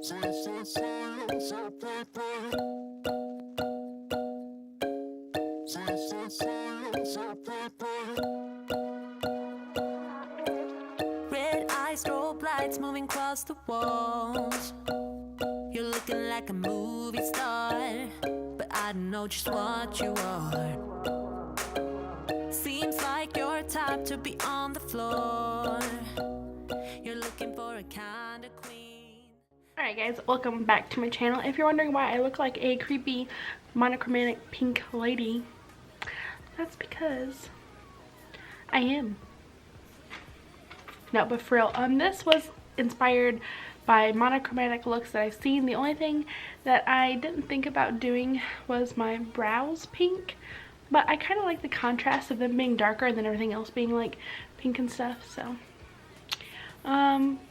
Red eyes, strobe lights moving across the walls. You're looking like a movie star, but I know just what you are. Seems like you're type to be on the floor. You're looking for a kind of queen. Alright guys, welcome back to my channel. If you're wondering why I look like a creepy monochromatic pink lady, that's because I am. No, but for real, this was inspired by monochromatic looks that I've seen. The only thing that I didn't think about doing was my brows pink, but I kind of like the contrast of them being darker and then everything else being like pink and stuff, so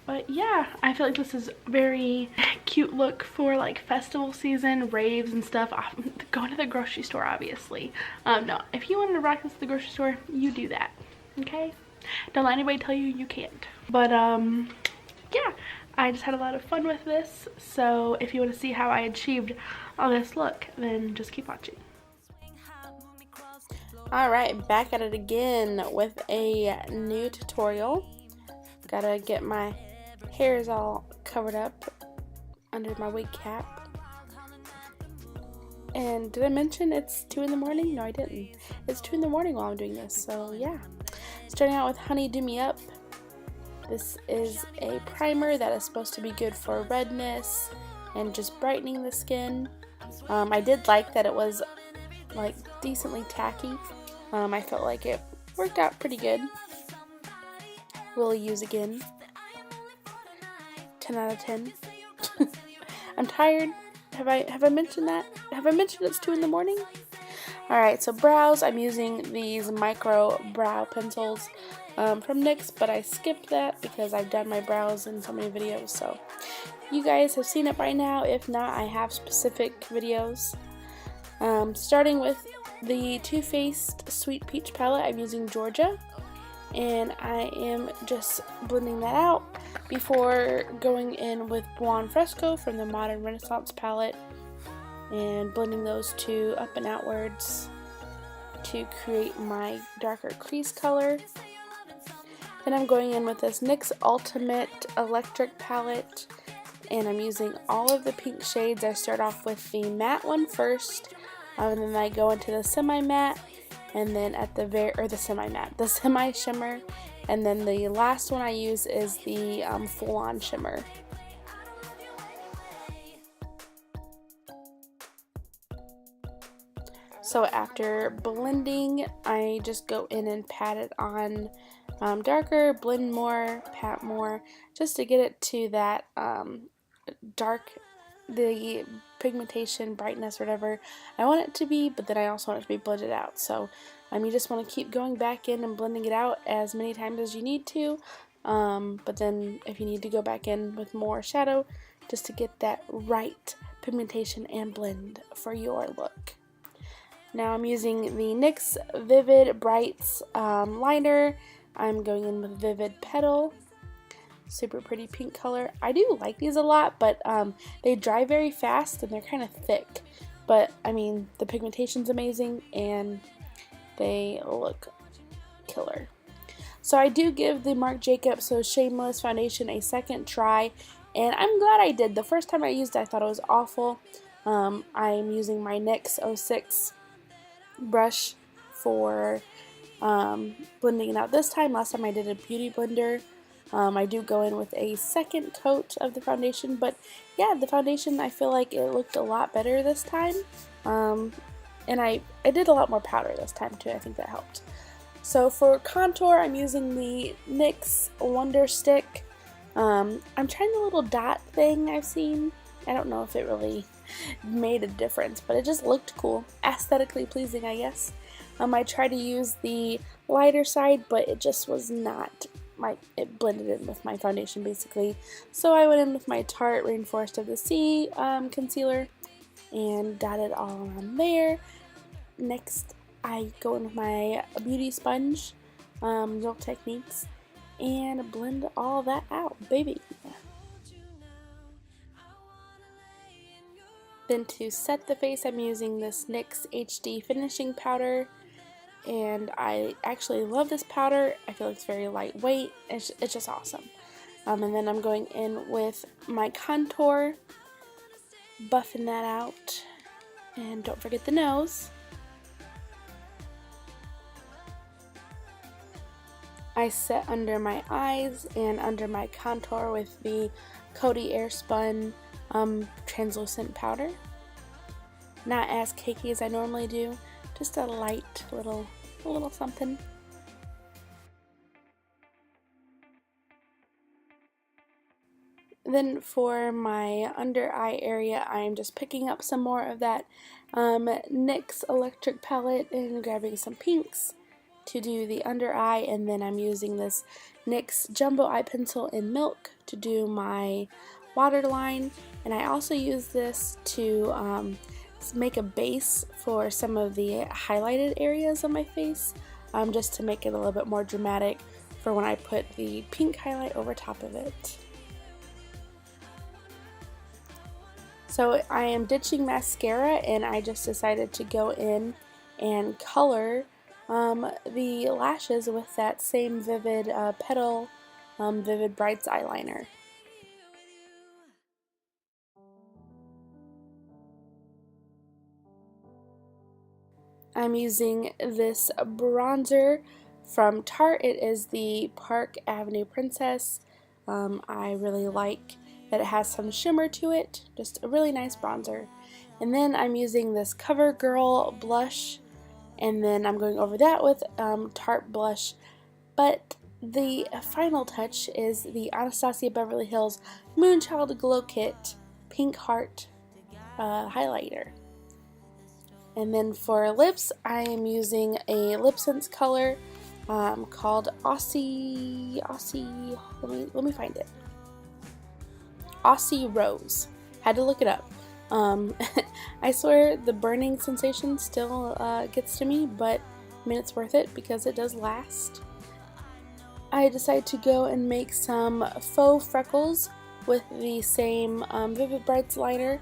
but yeah, I feel like this is a very cute look for like festival season, raves and stuff. Going to the grocery store, obviously. No, if you wanted to rock this at the grocery store, you do that, okay? Don't let anybody tell you you can't. But yeah, I just had a lot of fun with this, so if you want to see how I achieved all this look, then just keep watching. Alright, back at it again with a new tutorial. Gotta get my hairs all covered up under my wig cap. And did I mention it's 2 in the morning? No, I didn't. It's 2 in the morning while I'm doing this, so yeah. Starting out with Honey Do Me Up. This is a primer that is supposed to be good for redness and just brightening the skin. I did like that it was like decently tacky. I felt like it worked out pretty good. Will use again. 10 out of 10. I'm tired. Have I mentioned that? Have I mentioned it's 2 in the morning? Alright, so brows. I'm using these micro brow pencils from NYX, but I skipped that because I've done my brows in so many videos, so you guys have seen it by now. If not, I have specific videos. Starting with the Too Faced Sweet Peach palette, I'm using Georgia, and I am just blending that out before going in with Buon Fresco from the Modern Renaissance palette and blending those two up and outwards to create my darker crease color. Then I'm going in with this NYX Ultimate Electric palette, and I'm using all of the pink shades. I start off with the matte one first, and then I go into the semi-matte, and then at the the semi-shimmer, and then the last one I use is the full-on shimmer. So after blending, I just go in and pat it on darker, blend more, pat more, just to get it to that dark, the pigmentation, brightness, whatever I want it to be, but then I also want it to be blended out. So you just want to keep going back in and blending it out as many times as you need to, but then if you need to go back in with more shadow, just to get that right pigmentation and blend for your look. Now I'm using the NYX Vivid Brights liner. I'm going in with Vivid Petal. Super pretty pink color. I do like these a lot, but they dry very fast and they're kind of thick. But I mean, the pigmentation's amazing and they look killer. So I do give the Marc Jacobs So Shameless foundation a second try, and I'm glad I did. The first time I used it, I thought it was awful. I'm using my NYX 06 brush for blending it out this time. Last time I did a beauty blender. I do go in with a second coat of the foundation, but yeah, the foundation, I feel like it looked a lot better this time, and I did a lot more powder this time too. I think that helped. So for contour, I'm using the NYX Wonder Stick. I'm trying the little dot thing I've seen. I don't know if it really made a difference, but it just looked cool, aesthetically pleasing, I guess. I tried to use the lighter side, but it just was not, it blended in with my foundation basically. So I went in with my Tarte Rainforest of the Sea concealer and dotted all around there. Next, I go in with my beauty sponge, Real Techniques, and blend all that out, baby. Then to set the face, I'm using this NYX HD finishing powder, and I actually love this powder. I feel like it's very lightweight. It's just awesome. And then I'm going in with my contour, buffing that out, and don't forget the nose. I set under my eyes and under my contour with the Coty Airspun translucent powder. Not as cakey as I normally do, just a light little something. Then for my under eye area, I'm just picking up some more of that NYX electric palette and grabbing some pinks to do the under eye, and then I'm using this NYX Jumbo Eye Pencil in Milk to do my waterline, and I also use this to make a base for some of the highlighted areas of my face, just to make it a little bit more dramatic for when I put the pink highlight over top of it. So I am ditching mascara, and I just decided to go in and color the lashes with that same Vivid Petal Vivid Brights eyeliner. I'm using this bronzer from Tarte. It is the Park Avenue Princess. I really like that it has some shimmer to it, just a really nice bronzer. And then I'm using this CoverGirl blush, and then I'm going over that with Tarte blush. But the final touch is the Anastasia Beverly Hills Moonchild Glow Kit Pink Heart highlighter. And then for lips, I am using a Lip Sense color called Aussie, let me find it. Aussie Rose. Had to look it up. I swear the burning sensation still gets to me, but I mean, it's worth it because it does last. I decided to go and make some faux freckles with the same Vivid Brights liner.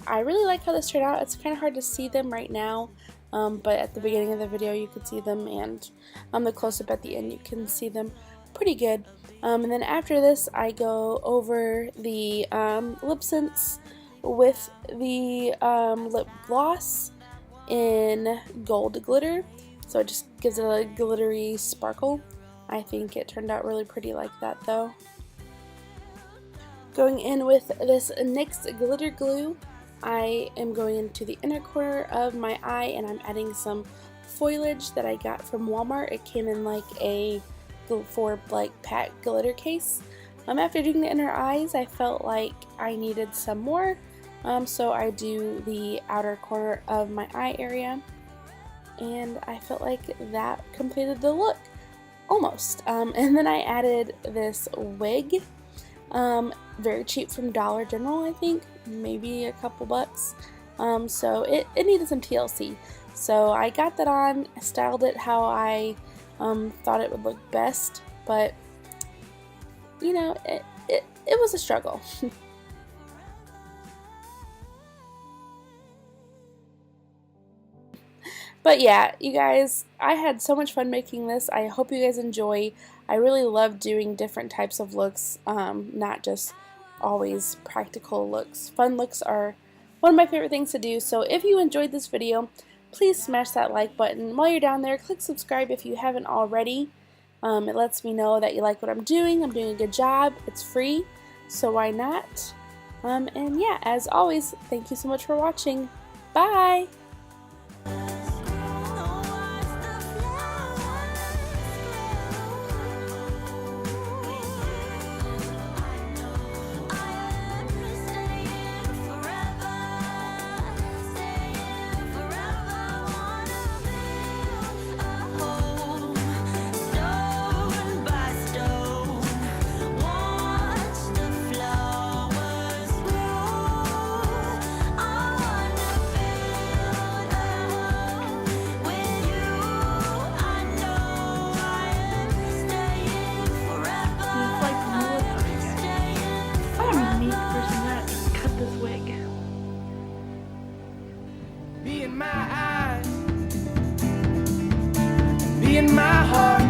I really like how this turned out. It's kind of hard to see them right now, but at the beginning of the video you could see them, and on the close-up at the end you can see them pretty good. And then after this, I go over the Lip Sense with the lip gloss in gold glitter, so it just gives it a glittery sparkle. I think it turned out really pretty like that though. Going in with this NYX glitter glue, I am going into the inner corner of my eye, and I'm adding some foliage that I got from Walmart. It came in like a 4-pack glitter case. After doing the inner eyes, I felt like I needed some more, so I do the outer corner of my eye area, and I felt like that completed the look, almost. And then I added this wig, very cheap from Dollar General, I think, maybe a couple bucks, so it needed some TLC, so I got that on, styled it how I thought it would look best, but you know, it was a struggle. But yeah, you guys, I had so much fun making this. I hope you guys enjoy. I really love doing different types of looks, not just always practical looks. Fun looks are one of my favorite things to do, so if you enjoyed this video, please smash that like button. While you're down there, click subscribe if you haven't already. It lets me know that you like what I'm doing a good job. It's free, so why not? And yeah, as always, thank you so much for watching. Bye! in my heart,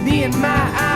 me and my eyes.